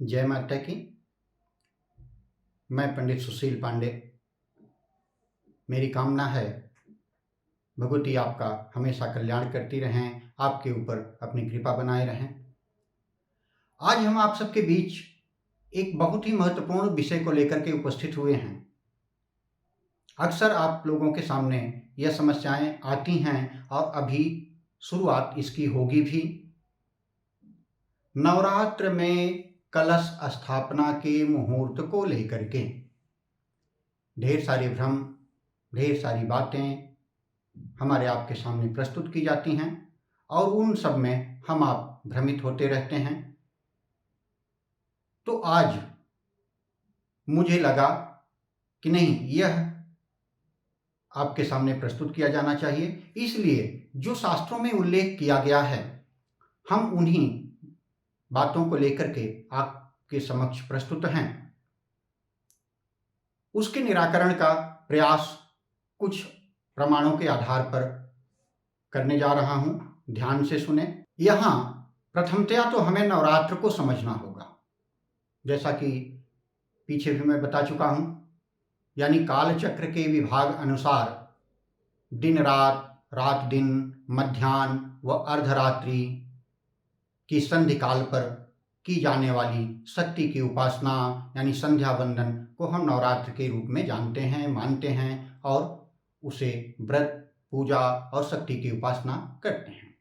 जय माता की। मैं पंडित सुशील पांडे। मेरी कामना है भगवती आपका हमेशा कल्याण करती रहें, आपके ऊपर अपनी कृपा बनाए रहें। आज हम आप सबके बीच एक बहुत ही महत्वपूर्ण विषय को लेकर के उपस्थित हुए हैं। अक्सर आप लोगों के सामने यह समस्याएं आती हैं और अभी शुरुआत इसकी होगी भी। नवरात्र में कलश स्थापना के मुहूर्त को लेकर के ढेर सारे भ्रम, ढेर सारी बातें हमारे आपके सामने प्रस्तुत की जाती हैं और उन सब में हम आप भ्रमित होते रहते हैं। तो आज मुझे लगा कि नहीं, यह आपके सामने प्रस्तुत किया जाना चाहिए। इसलिए जो शास्त्रों में उल्लेख किया गया है, हम उन्हीं बातों को लेकर के आपके समक्ष प्रस्तुत हैं। उसके निराकरण का प्रयास कुछ प्रमाणों के आधार पर करने जा रहा हूं। ध्यान से सुने। यहां प्रथमतया तो हमें नवरात्र को समझना होगा, जैसा कि पीछे भी मैं बता चुका हूं। यानी काल चक्र के विभाग अनुसार दिन रात, रात दिन, मध्याह्न व अर्धरात्रि की संधि काल पर की जाने वाली शक्ति की उपासना यानी संध्या वंदन को हम नवरात्र के रूप में जानते हैं, मानते हैं और उसे व्रत, पूजा और शक्ति की उपासना करते हैं।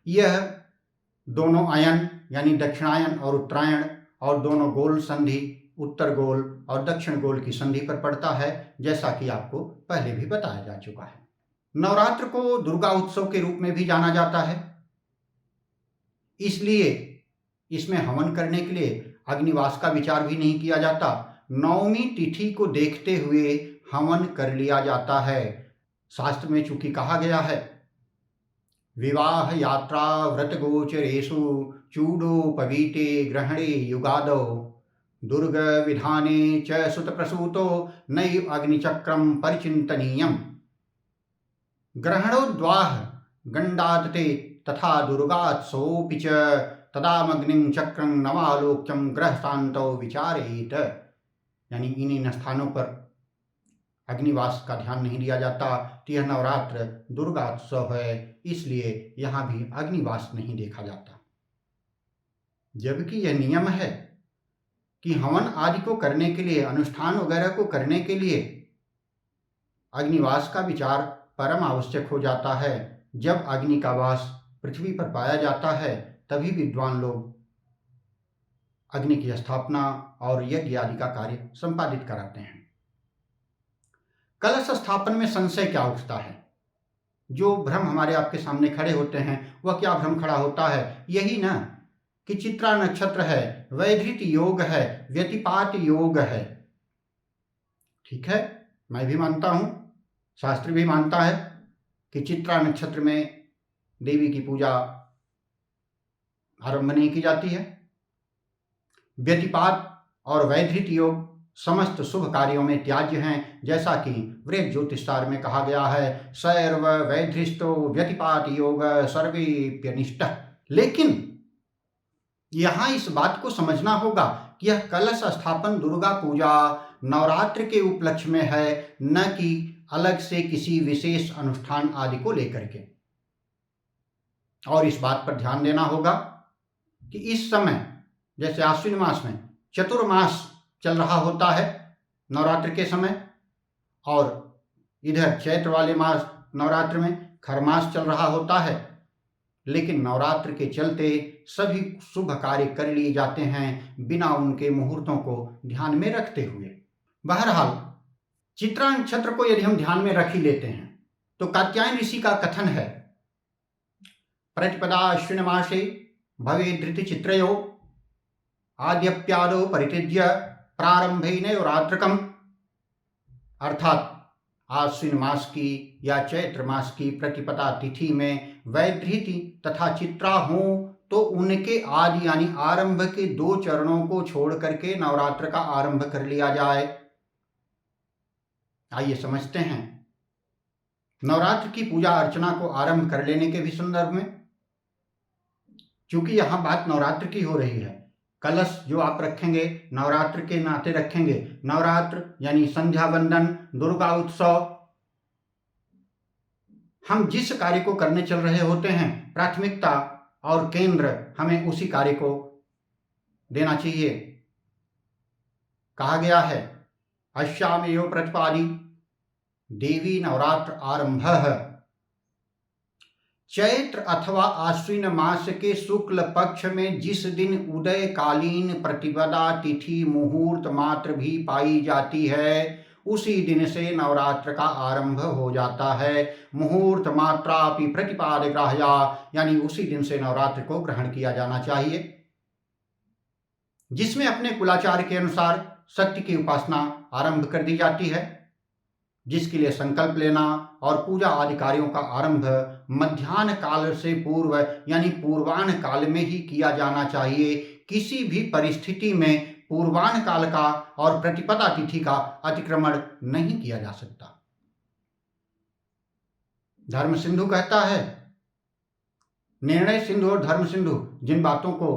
यह दोनों आयन यानी दक्षिणायन और उत्तरायण और दोनों गोल संधि, उत्तर गोल और दक्षिण गोल की संधि पर पड़ता है, जैसा कि आपको पहले भी बताया जा चुका है। नवरात्र को दुर्गा उत्सव के रूप में भी जाना जाता है, इसलिए इसमें हवन करने के लिए अग्निवास का विचार भी नहीं किया जाता। नवमी तिथि को देखते हुए हवन कर लिया जाता है। शास्त्र में चूंकि कहा गया है, विवाह यात्रा व्रत गोचरेषु चूडोपवीते ग्रहणे युगादौ दुर्ग विधाने च सुत प्रसूतो नैव अग्निचक्रम परिचिंतनीयम। ग्रहणोद्वाह गंडाते तथा दुर्गात्सोऽपि च तदामग्निं चक्रं नवालोक्यं ग्रह शांतौ विचारेत। यानी इन स्थानों पर अग्निवास का ध्यान नहीं दिया जाता। तो यह नवरात्र दुर्गात्सव है, इसलिए यहां भी अग्निवास नहीं देखा जाता। जबकि यह नियम है कि हवन आदि को करने के लिए, अनुष्ठान वगैरह को करने के लिए अग्निवास का विचार परम आवश्यक हो जाता है। जब अग्नि का वास पृथ्वी पर पाया जाता है, तभी विद्वान लोग अग्नि की स्थापना और यज्ञ आदि का कार्य संपादित कराते हैं। कलश स्थापन में संशय क्या उठता है? जो भ्रम हमारे आपके सामने खड़े होते हैं, वह क्या भ्रम खड़ा होता है? यही ना कि चित्रा नक्षत्र है, वैधृत योग है, व्यतिपात योग है। ठीक है, मैं भी मानता हूं, शास्त्र भी मानता है कि चित्रा नक्षत्र में देवी की पूजा आरंभ नहीं की जाती है। व्यतिपात और वैधृत योग समस्त शुभ कार्यों में त्याज्य हैं, जैसा कि वृहद ज्योतिषार में कहा गया है, सर्व वैधृष्टो व्यतिपात योग सर्वेप्यनिष्ट। लेकिन यहां इस बात को समझना होगा कि यह कलश स्थापन दुर्गा पूजा नवरात्र के उपलक्ष्य में है, न कि अलग से किसी विशेष अनुष्ठान आदि को लेकर के। और इस बात पर ध्यान देना होगा कि इस समय जैसे आश्विन मास में चतुर्मास चल रहा होता है नवरात्र के समय, और इधर चैत्र वाले मास नवरात्र में खरमास चल रहा होता है। लेकिन नवरात्र के चलते सभी शुभ कार्य कर लिए जाते हैं बिना उनके मुहूर्तों को ध्यान में रखते हुए। बहरहाल चित्रा नक्षत्र को यदि हम ध्यान में रख ही लेते हैं तो कात्यायन ऋषि का कथन है, प्रतिपदा अश्विन मासे भवे धृति चित्रयो आद्यप्यादो परित्यज्य प्रारंभे नवरात्रकम। अर्थात आश्विन मास की या चैत्र मास की प्रतिपदा तिथि में वैधृति तथा चित्रा हो तो उनके आदि यानी आरंभ के 2 चरणों को छोड़ करके नवरात्र का आरंभ कर लिया जाए। आइए समझते हैं नवरात्र की पूजा अर्चना को आरंभ कर लेने के भी संदर्भ में। चूंकि यहां बात नवरात्र की हो रही है, कलश जो आप रखेंगे नवरात्र के नाते रखेंगे। नवरात्र यानी संध्या वंदन, दुर्गा उत्सव, हम जिस कार्य को करने चल रहे होते हैं प्राथमिकता और केंद्र हमें उसी कार्य को देना चाहिए। कहा गया है अस्यामेव प्रतिपादी देवी नवरात्र आरंभः। चैत्र अथवा आश्विन मास के शुक्ल पक्ष में जिस दिन उदयकालीन प्रतिपदा तिथि मुहूर्त मात्र भी पाई जाती है उसी दिन से नवरात्र का आरंभ हो जाता है। मुहूर्त मात्रापि प्रतिपादग्राह्या, यानी उसी दिन से नवरात्र को ग्रहण किया जाना चाहिए, जिसमें अपने कुलाचार के अनुसार शक्ति की उपासना आरंभ कर दी जाती है, जिसके लिए संकल्प लेना और पूजा आदि कार्यों का आरंभ मध्याह्न काल से पूर्व यानी पूर्वाह्न काल में ही किया जाना चाहिए। किसी भी परिस्थिति में पूर्वाह्न काल का और प्रतिपदा तिथि का अतिक्रमण नहीं किया जा सकता। धर्म सिंधु कहता है, निर्णय सिंधु और धर्म सिंधु जिन बातों को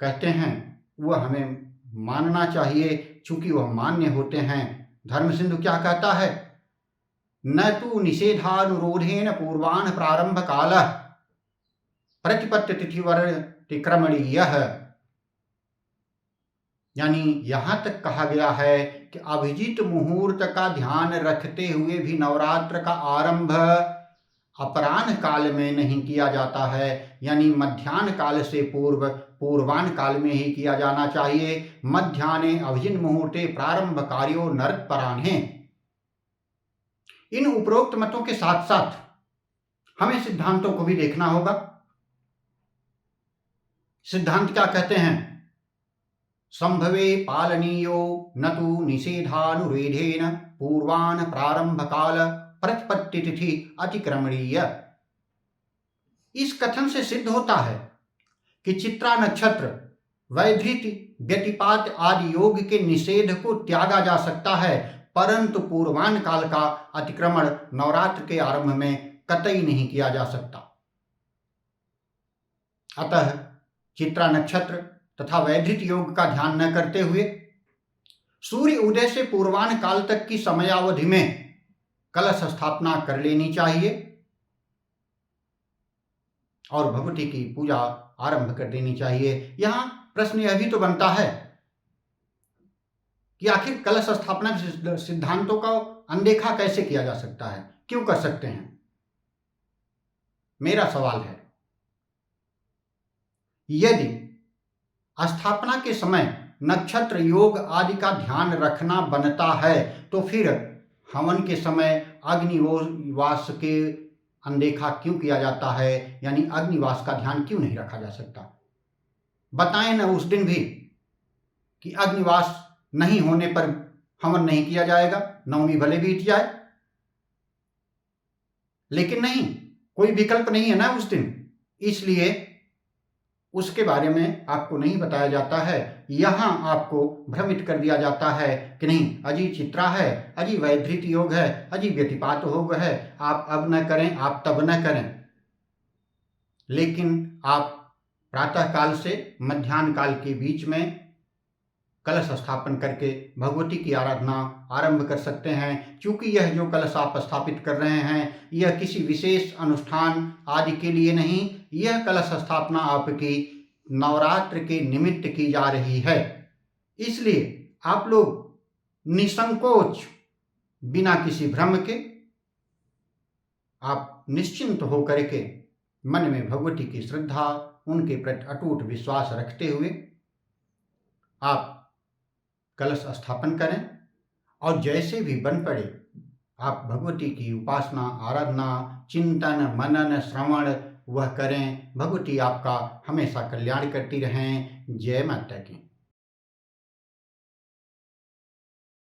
कहते हैं वह हमें मानना चाहिए, चूंकि वह मान्य होते हैं। धर्म सिंधु क्या कहता है, न तु निषेधानुरोधेन पूर्वाह्न प्रारंभ काल प्रतिपत्ति तिथिवर्तिक्रमणीयः, यानी यहां तक कहा गया है कि अभिजीत मुहूर्त का ध्यान रखते हुए भी नवरात्र का आरंभ अपराह्न काल में नहीं किया जाता है, यानी मध्याह्न काल से पूर्व पूर्वाह्न काल में ही किया जाना चाहिए। मध्याह्ने अभिजिन मुहूर्ते प्रारंभ कार्यो नरपराह्ने। इन उपरोक्त मतों के साथ साथ हमें सिद्धांतों को भी देखना होगा। सिद्धांत क्या कहते हैं, संभवे पालनीयो न तु निषेधानुरोधेन पूर्वाह्न प्रारंभ काल प्रतिपत्ति तिथि अतिक्रमणीय। इस कथन से सिद्ध होता है कि चित्रा नक्षत्र, वैधृति, व्यतिपात आदि योग के निषेध को त्यागा जा सकता है, परंतु पूर्वाह्न काल का अतिक्रमण नवरात्र के आरंभ में कतई नहीं किया जा सकता। अतः चित्रा नक्षत्र तथा वैधृत योग का ध्यान न करते हुए सूर्य उदय से पूर्वाह्न काल तक की समयावधि में कलश स्थापना कर लेनी चाहिए और भगवती की पूजा आरंभ कर देनी चाहिए। यहां प्रश्न यह भी तो बनता है कि आखिर कलश स्थापना के सिद्धांतों का अनदेखा कैसे किया जा सकता है, क्यों कर सकते हैं? मेरा सवाल है, यदि स्थापना के समय नक्षत्र योग आदि का ध्यान रखना बनता है तो फिर हवन के समय अग्निवास के अनदेखा क्यों किया जाता है, यानी अग्निवास का ध्यान क्यों नहीं रखा जा सकता? बताएं न उस दिन भी कि अग्निवास नहीं होने पर हवन नहीं किया जाएगा, नवमी भले बीत जाए, लेकिन नहीं, कोई विकल्प नहीं है ना उस दिन, इसलिए उसके बारे में आपको नहीं बताया जाता है। यहां आपको भ्रमित कर दिया जाता है कि नहीं, अजी चित्रा है, अजी वैधृत योग है, अजी व्यतिपात योग है, आप अब न करें, आप तब न करें। लेकिन आप प्रातः काल से मध्याह्न काल के बीच में कलश स्थापन करके भगवती की आराधना आरंभ कर सकते हैं। क्योंकि यह जो कलश आप स्थापित कर रहे हैं यह किसी विशेष अनुष्ठान आदि के लिए नहीं, यह कलश स्थापना आपकी नवरात्र के निमित्त की जा रही है। इसलिए आप लोग निसंकोच, बिना किसी भ्रम के, आप निश्चिंत होकर के मन में भगवती की श्रद्धा, उनके प्रति अटूट विश्वास रखते हुए आप कलश स्थापन करें और जैसे भी बन पड़े आप भगवती की उपासना, आराधना, चिंतन, मनन, श्रवण वह करें। भगवती आपका हमेशा कल्याण करती रहें। जय माता की।